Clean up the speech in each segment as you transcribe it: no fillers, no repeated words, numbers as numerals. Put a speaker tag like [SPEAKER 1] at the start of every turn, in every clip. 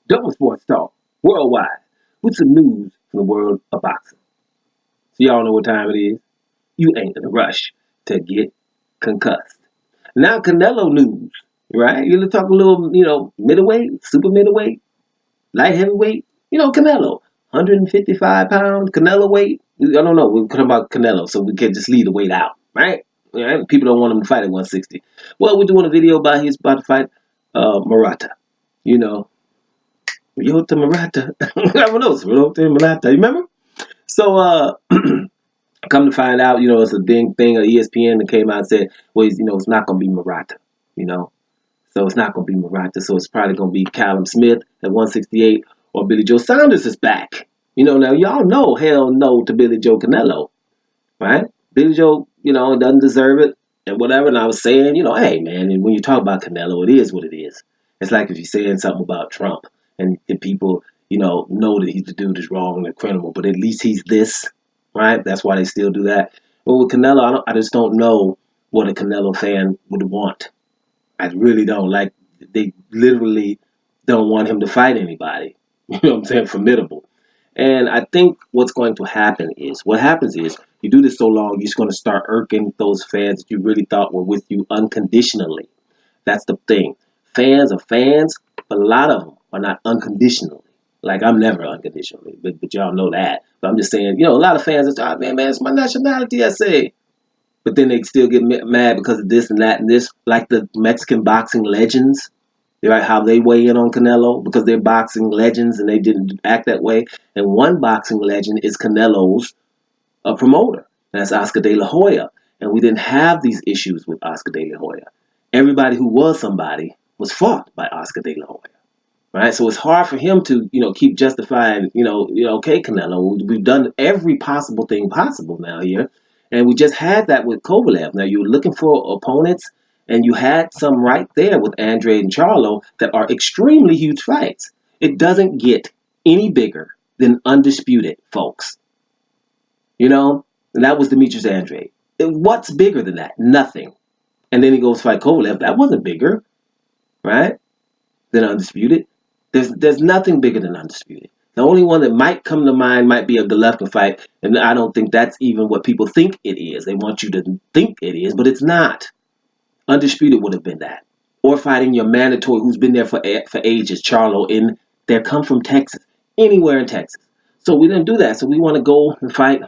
[SPEAKER 1] Double Sports Talk, worldwide, with some news from the world of boxing. So y'all know what time it is. You ain't in a rush to get concussed. Now Canelo news, right? You're gonna talk a little, middleweight, super middleweight, light heavyweight. Canelo, 155 pounds, Canelo weight. I don't know. We're talking about Canelo, so we can just leave the weight out, right? Right? People don't want him to fight at 160. Well, we're doing a video about he's about to fight Murata. You know, Ryota Murata. I don't know. It's Ryota Murata. You remember? So, come to find out, it's a ding thing. ESPN that came out and said, well, it's not going to be Murata. You know, so it's not going to be Murata. So it's probably going to be Callum Smith at 168, or Billy Joe Saunders is back. Now y'all know hell no to Billy Joe Canelo, right? Billy Joe, doesn't deserve it and whatever. And I was saying, hey man, and when you talk about Canelo, it is what it is. It's like if you're saying something about Trump and the people, know that the dude is wrong and a criminal, but at least he's this, right? That's why they still do that. But with Canelo, I just don't know what a Canelo fan would want. I really don't. Like, they literally don't want him to fight anybody. You know what I'm saying? Formidable. And I think what's going to happen is, what happens is, you do this so long, you're just going to start irking those fans that you really thought were with you unconditionally. That's the thing. Fans are fans, but a lot of them are not unconditionally. Like, I'm never unconditionally, but y'all know that. But I'm just saying, a lot of fans are, oh, man, it's my nationality, I say. But then they still get mad because of this and that and this, like the Mexican boxing legends, right? How they weigh in on Canelo because they're boxing legends and they didn't act that way. And one boxing legend is Canelo's promoter, and that's Oscar De La Hoya. And we didn't have these issues with Oscar De La Hoya. Everybody who was somebody was fought by Oscar De La Hoya. Right, so it's hard for him to, keep justifying, okay, Canelo, we've done every possible thing possible now here, and we just had that with Kovalev. Now you're looking for opponents, and you had some right there with Andre and Charlo that are extremely huge fights. It doesn't get any bigger than undisputed, folks. And that was Demetrius Andre. What's bigger than that? Nothing. And then he goes fight Kovalev. That wasn't bigger, right? Than undisputed. There's nothing bigger than undisputed. The only one that might come to mind might be a Golovkin fight, and I don't think that's even what people think it is. They want you to think it is, but it's not. Undisputed would have been that. Or fighting your mandatory who's been there for ages, Charlo, in they come from Texas, anywhere in Texas. So we didn't do that. So we want to go and fight,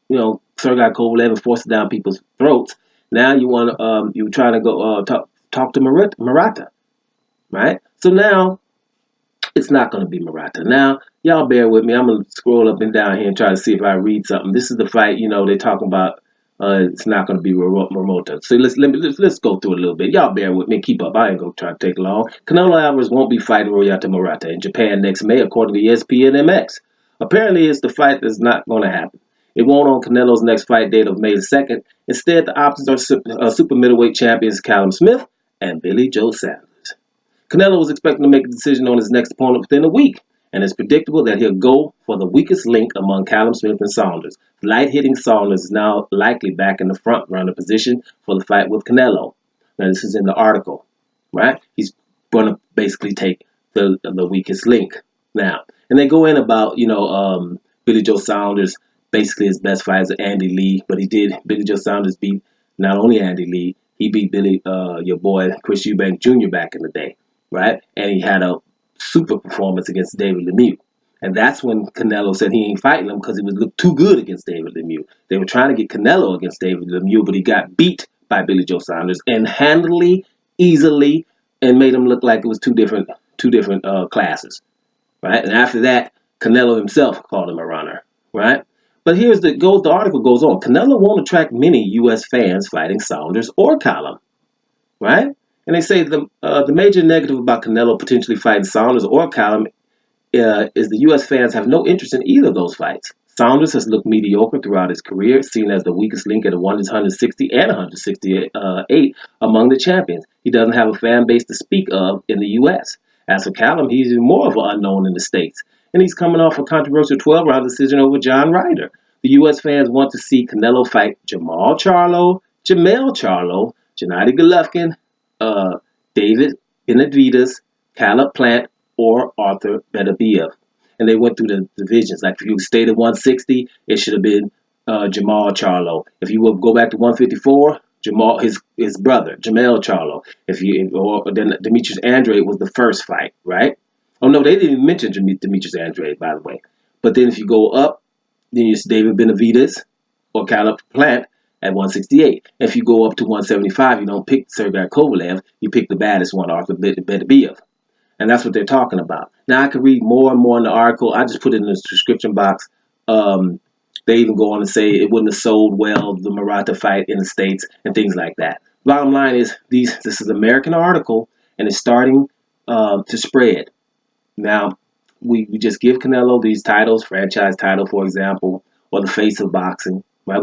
[SPEAKER 1] Sergei Kovalev and force it down people's throats. Now you want to, you're trying to go talk to Murata, right? So now it's not going to be Murata. Now, y'all bear with me. I'm going to scroll up and down here and try to see if I read something. This is the fight, they're talking about it's not going to be Murata. So let's go through it a little bit. Y'all bear with me. Keep up. I ain't going to try to take long. Canelo Alvarez won't be fighting Ryota Murata in Japan next May, according to ESPN MX. Apparently, it's the fight that's not going to happen. It won't on Canelo's next fight date of May the 2nd. Instead, the options are super middleweight champions Callum Smith and Billy Joe Saunders. Canelo was expecting to make a decision on his next opponent within a week, and it's predictable that he'll go for the weakest link among Callum Smith and Saunders. Light-hitting Saunders is now likely back in the front-runner position for the fight with Canelo. Now, this is in the article, right? He's going to basically take the weakest link now. And they go in about, Billy Joe Saunders, basically his best fight is Andy Lee, but Billy Joe Saunders beat not only Andy Lee, he beat your boy Chris Eubank Jr. back in the day. Right? And he had a super performance against David Lemieux. And that's when Canelo said he ain't fighting him because he was looked too good against David Lemieux. They were trying to get Canelo against David Lemieux, but he got beat by Billy Joe Saunders and handily, easily, and made him look like it was two different classes. Right? And after that, Canelo himself called him a runner. Right? But the article goes on. Canelo won't attract many U.S. fans fighting Saunders or Callum. Right? And they say the major negative about Canelo potentially fighting Saunders or Callum is the U.S. fans have no interest in either of those fights. Saunders has looked mediocre throughout his career, seen as the weakest link at 160 and 168 among the champions. He doesn't have a fan base to speak of in the U.S. As for Callum, he's even more of an unknown in the States, and he's coming off a controversial 12-round decision over John Ryder. The U.S. fans want to see Canelo fight Jamel Charlo, Gennady Golovkin, David Benavidez, Caleb Plant, or Arthur Beterbiev. And they went through the divisions. Like if you stayed at 160, it should have been Jamal Charlo. If you would go back to 154, Jamal, his brother, Jamel Charlo. If you or then Demetrius Andrade was the first fight, right? Oh no, they didn't even mention Demetrius Andrade, by the way. But then if you go up, then it's David Benavidez or Callum Plant at 168. If you go up to 175, you don't pick Sergey Kovalev, you pick the baddest one, Arthur Beterbiev. And that's what they're talking about. Now I could read more and more in the article. I just put it in the description box. They even go on to say it wouldn't have sold well, the Murata fight in the States and things like that. Bottom line is this is an American article and it's starting to spread. Now, we just give Canelo these titles, franchise title, for example, or the face of boxing, right?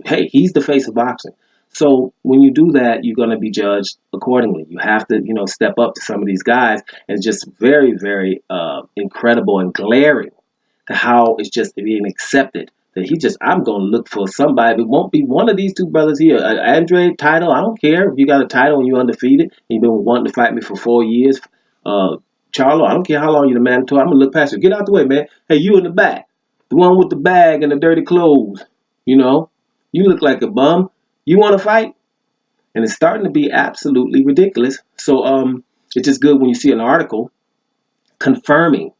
[SPEAKER 1] Hey, he's the face of boxing. So when you do that, you're going to be judged accordingly. You have to, step up to some of these guys, and it's just very, very incredible and glaring to how it's just being accepted that I'm going to look for somebody. It won't be one of these two brothers here. Andre, title, I don't care if you got a title and you're undefeated and you've been wanting to fight me for 4 years. Charlo, I don't care how long you're the mandatory. I'm going to look past you. Get out the way, man. Hey, you in the back. The one with the bag and the dirty clothes. You look like a bum. You want to fight? And it's starting to be absolutely ridiculous. So it's just good when you see an article confirming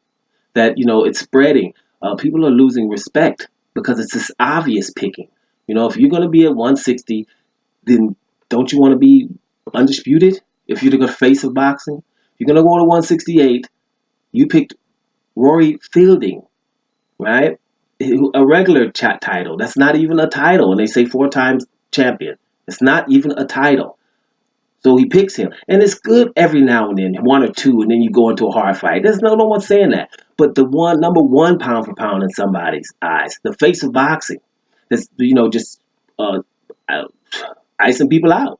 [SPEAKER 1] that, it's spreading. People are losing respect because it's this obvious picking. If you're going to be at 160, then don't you want to be undisputed? If you're the face of boxing, you're going to go to 168. You picked Rory Fielding, right? A regular title. That's not even a title. And they say 4 times champion. It's not even a title. So he picks him. And it's good every now and then, 1 or 2, and then you go into a hard fight. There's no one saying that. But the number one pound for pound in somebody's eyes, the face of boxing, that's, just icing people out.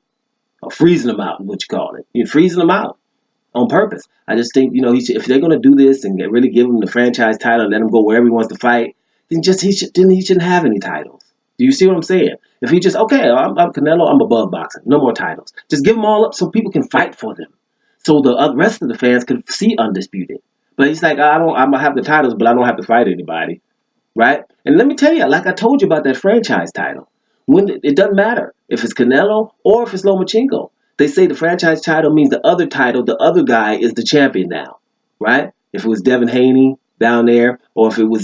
[SPEAKER 1] Or freezing them out, what you call it. You're freezing them out on purpose. I just think, if they're going to do this and really give him the franchise title and let him go wherever he wants to fight, then he shouldn't have any titles. Do you see what I'm saying? If he just, okay, I'm Canelo, I'm above boxing. No more titles. Just give them all up so people can fight for them. So the rest of the fans can see undisputed. But he's like, I'm going to have the titles, but I don't have to fight anybody. Right? And let me tell you, like I told you about that franchise title. It doesn't matter if it's Canelo or if it's Lomachenko. They say the franchise title means the other title, the other guy is the champion now, right? If it was Devin Haney down there or if it was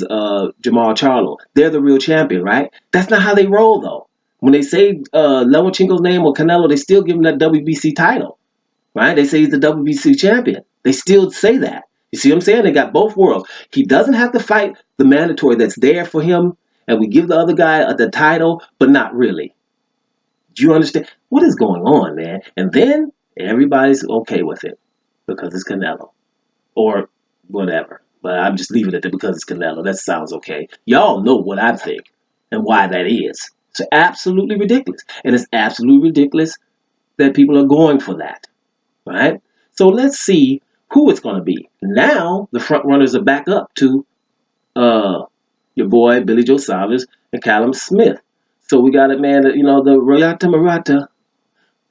[SPEAKER 1] Jamal Charlo, they're the real champion, right? That's not how they roll, though. When they say Lomachenko's name or Canelo, they still give him that WBC title, right? They say he's the WBC champion. They still say that. You see what I'm saying? They got both worlds. He doesn't have to fight the mandatory that's there for him, and we give the other guy the title, but not really. Do you understand? What is going on, man? And then everybody's okay with it because it's Canelo or whatever. But I'm just leaving it there because it's Canelo. That sounds okay. Y'all know what I think and why that is. It's absolutely ridiculous. And it's absolutely ridiculous that people are going for that, right? So let's see who it's going to be. Now the front runners are back up to your boy Billy Joe Saunders and Callum Smith. So we got it, man. The Royata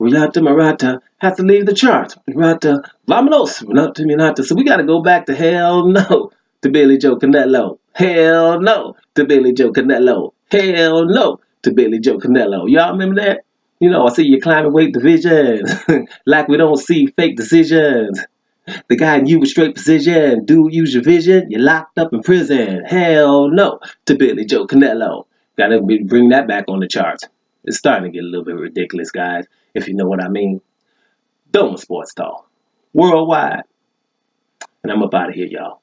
[SPEAKER 1] Marata has to leave the charts. Marata, vamonos, Renata Minata. So we got to go back to hell no to Billy Joe Canelo. Hell no to Billy Joe Canelo. Hell no to Billy Joe Canelo. Y'all remember that? I see you climbing weight division like we don't see fake decisions. The guy in you with straight precision. Dude, use your vision. You're locked up in prison. Hell no to Billy Joe Canelo. Gotta bring that back on the charts. It's starting to get a little bit ridiculous, guys, if you know what I mean. Doma Sports Talk. Worldwide. And I'm up out of here, y'all.